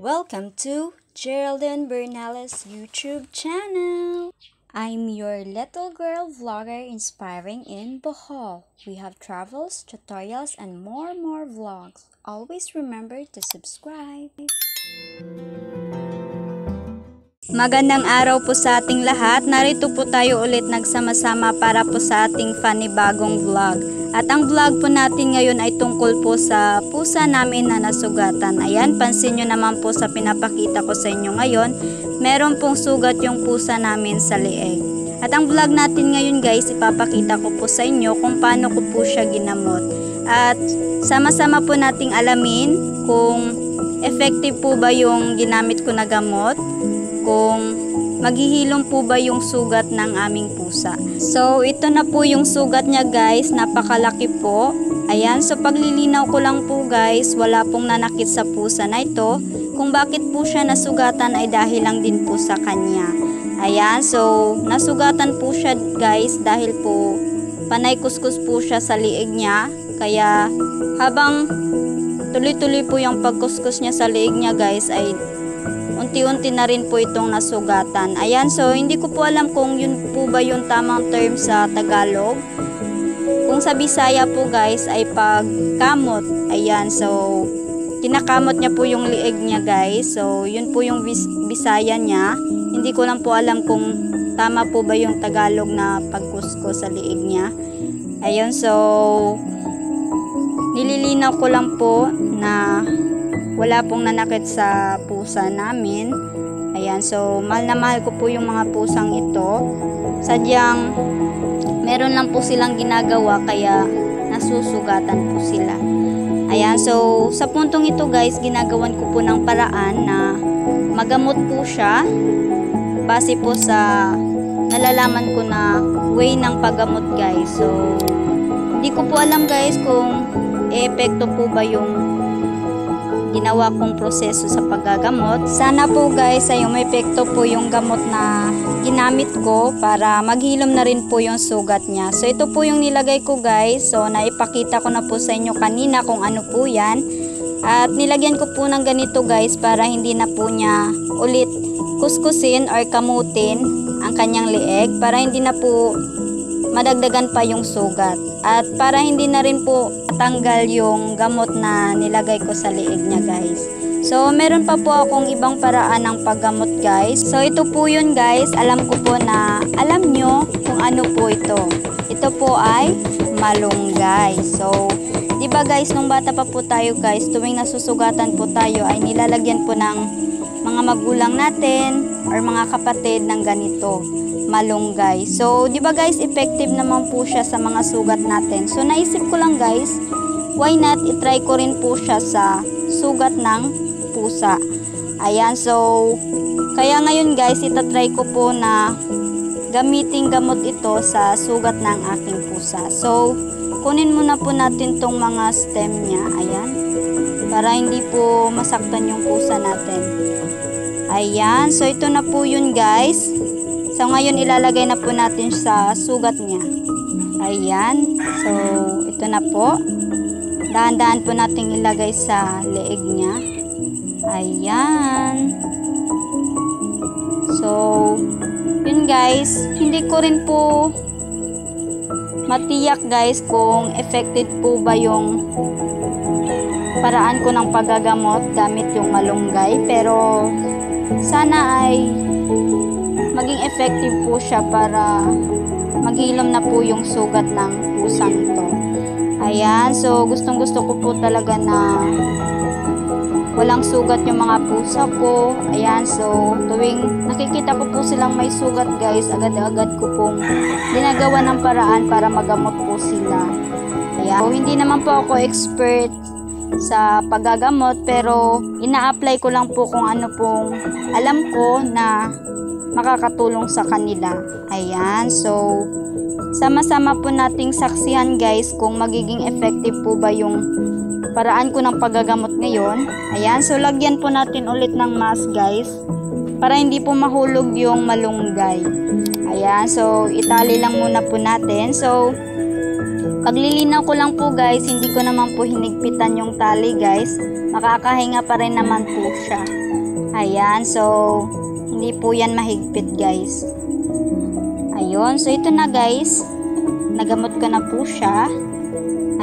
Welcome to Geraldine Bernales YouTube channel. I'm your little girl vlogger inspiring in Bohol. We have travels, tutorials, and more vlogs. Always remember to subscribe. Magandang araw po sa ating lahat. Narito po tayo ulit nagsama-sama para po sa ating panibagong vlog. At ang vlog po natin ngayon ay tungkol po sa pusa namin na nasugatan. Ayan, pansin nyo naman po sa pinapakita ko sa inyo ngayon. Meron pong sugat yung pusa namin sa leeg. At ang vlog natin ngayon guys, ipapakita ko po sa inyo kung paano ko po siya ginamot. At sama-sama po nating alamin kung effective po ba yung ginamit ko na gamot, kung maghihilom po ba yung sugat ng aming pusa. So, ito na po yung sugat niya guys, napakalaki po. Ayan, so paglilinaw ko lang po guys, wala pong nanakit sa pusa na ito. Kung bakit po siya nasugatan ay dahil lang din po sa kanya. Ayan, so nasugatan po siya guys dahil po panay kuskus po siya sa liig niya. Kaya habang tuloy-tuloy po yung pagkuskus niya sa liig niya guys ay unti-unti na rin po itong nasugatan. Ayan, so hindi ko po alam kung yun po ba yung tamang term sa Tagalog. Kung sa Bisaya po guys ay pagkamot. Ayan, so kinakamot niya po yung lieg niya guys. So yun po yung Bisaya niya. Hindi ko lang po alam kung tama po ba yung Tagalog na pagkusko sa lieg niya. Ayun, so nililinaw ko lang po na wala pong nanakit sa pusa namin. Ayan, so mahal na mahal ko po yung mga pusang ito. Sadyang meron lang po silang ginagawa kaya nasusugatan po sila. Ayan, so sa puntong ito guys, ginagawan ko po ng paraan na magamot po siya base po sa nalalaman ko na way ng paggamot guys. So hindi ko po alam guys kung epekto po ba yung ginawa kong proseso sa paggagamot. Sana po guys ay umepekto po yung gamot na ginamit ko para maghilom na rin po yung sugat niya. So ito po yung nilagay ko guys. So naipakita ko na po sa inyo kanina kung ano po yan. At nilagyan ko po ng ganito guys para hindi na po niya ulit kuskusin or kamutin ang kanyang leeg. Para hindi na po madagdagan pa yung sugat. At para hindi na rin po tanggal yung gamot na nilagay ko sa liig niya guys. So meron pa po akong ibang paraan ng paggamot guys. So ito po yun guys. Alam ko po na alam nyo kung ano po ito. Ito po ay malunggay. So diba guys, nung bata pa po tayo guys, tuwing nasusugatan po tayo ay nilalagyan po ng mga magulang natin or mga kapatid ng ganito, malunggay. So, di ba guys, effective naman po siya sa mga sugat natin. So, naisip ko lang guys, why not itry ko rin po siya sa sugat ng pusa. Ayan, so, kaya ngayon guys, itatry ko po na gamitin gamot ito sa sugat ng aking pusa. So, kunin muna po natin tong mga stem niya. Ayan, para hindi po masaktan yung pusa natin. Ayan, so ito na po yun guys. So ngayon ilalagay na po natin sa sugat niya. Ayan, so ito na po. Dahan-dahan po natin ilagay sa leeg niya. Ayan. So yun guys, hindi ko rin po matiyak guys kung effective po ba yung paraan ko ng paggagamot gamit yung malunggay, pero sana ay maging effective po siya para maghilom na po yung sugat ng pusang ito. Ayan, so gustong gusto ko po talaga na walang sugat yung mga pusa ko. Ayan, so tuwing nakikita ko po silang may sugat guys, agad-agad ko pong ginagawa ng paraan para magamot po sila. Ayan, so hindi naman po ako expert sa paggagamot, pero ina-apply ko lang po kung ano pong alam ko na makakatulong sa kanila. Ayan, so sama-sama po nating saksihan guys kung magiging effective po ba yung paraan ko ng paggagamot ngayon. Ayan, so lagyan po natin ulit ng mask guys para hindi po mahulog yung malunggay. Ayan, so itali lang muna po natin. So paglilinaw ko lang po guys, hindi ko naman po hinigpitan yung tali guys. Makakahinga pa rin naman po siya. Ayan, so hindi po yan mahigpit guys. Ayun, so ito na guys. Nagamot ko na po siya.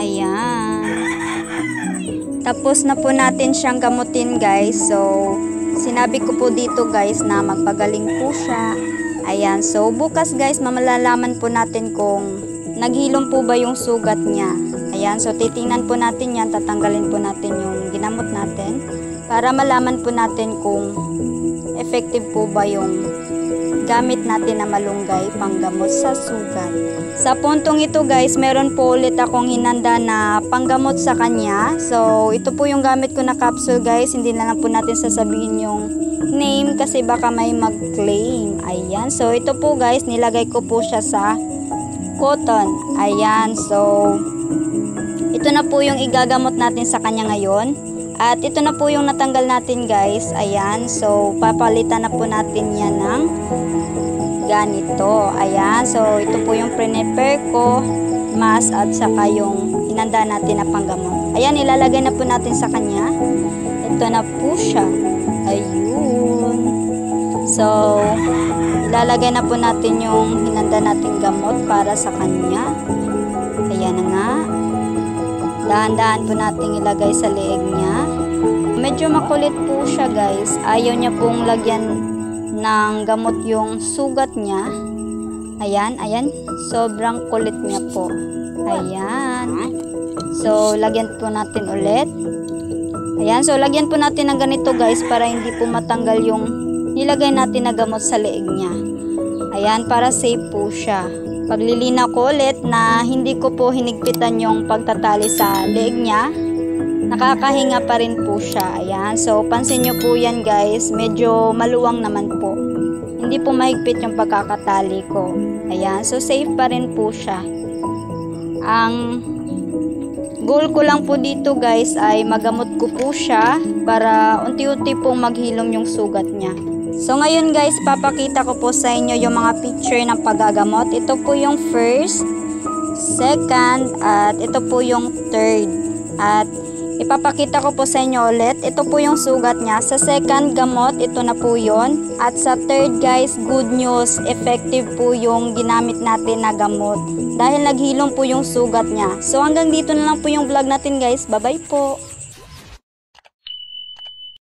Ayan. Tapos na po natin siyang gamutin guys. So, sinabi ko po dito guys na magpagaling po siya. Ayan, so bukas guys malalaman po natin kung naghilom po ba yung sugat niya. Ayan, so titingnan po natin yan. Tatanggalin po natin yung ginamot natin. Para malaman po natin kung effective po ba yung gamit natin na malunggay panggamot sa sugat. Sa puntong ito guys, meron po ulit akong hinanda na panggamot sa kanya. So, ito po yung gamit ko na capsule guys. Hindi na lang po natin sasabihin yung name kasi baka may mag-claim. Ayan. So, ito po guys, nilagay ko po siya sa cotton. Ayan. So, ito na po yung igagamot natin sa kanya ngayon. At ito na po yung natanggal natin guys. Ayan. So, papalitan na po natin yan ng ganito. Ayan. So, ito po yung prepare ko, mask at saka yung hinanda natin na panggamot. Ayan, ilalagay na po natin sa kanya. Ito na po siya. Ayun. So, ilalagay na po natin yung hinanda natin gamot para sa kanya. Ayan na nga. Dahan-dahan po natin ilagay sa leeg niya. Medyo makulit po siya guys. Ayaw niya pong lagyan ng gamot yung sugat niya. Ayan, ayan. Sobrang kulit niya po. Ayan. So, lagyan po natin ulit. Ayan, so lagyan po natin ng ganito guys para hindi po matanggal yung nilagay natin na gamot sa leeg niya. Ayan, para safe po siya. Paglilinaw ko ulit na hindi ko po hinigpitan yung pagtatali sa leeg niya. Nakakahinga pa rin po siya. Ayan. So, pansin nyo po yan guys. Medyo maluwang naman po. Hindi po mahigpit yung pagkakatali ko. Ayan. So, safe pa rin po siya. Ang goal ko lang po dito guys ay magamot ko po siya para unti-unti pong maghilom yung sugat niya. So, ngayon guys, papakita ko po sa inyo yung mga picture ng paggagamot. Ito po yung first, second, at ito po yung third. At ipapakita ko po sa inyo ulit. Ito po yung sugat niya. Sa second gamot, ito na po yun. At sa third guys, good news. Effective po yung ginamit natin na gamot. Dahil naghilom po yung sugat niya. So hanggang dito na lang po yung vlog natin guys. Bye bye po.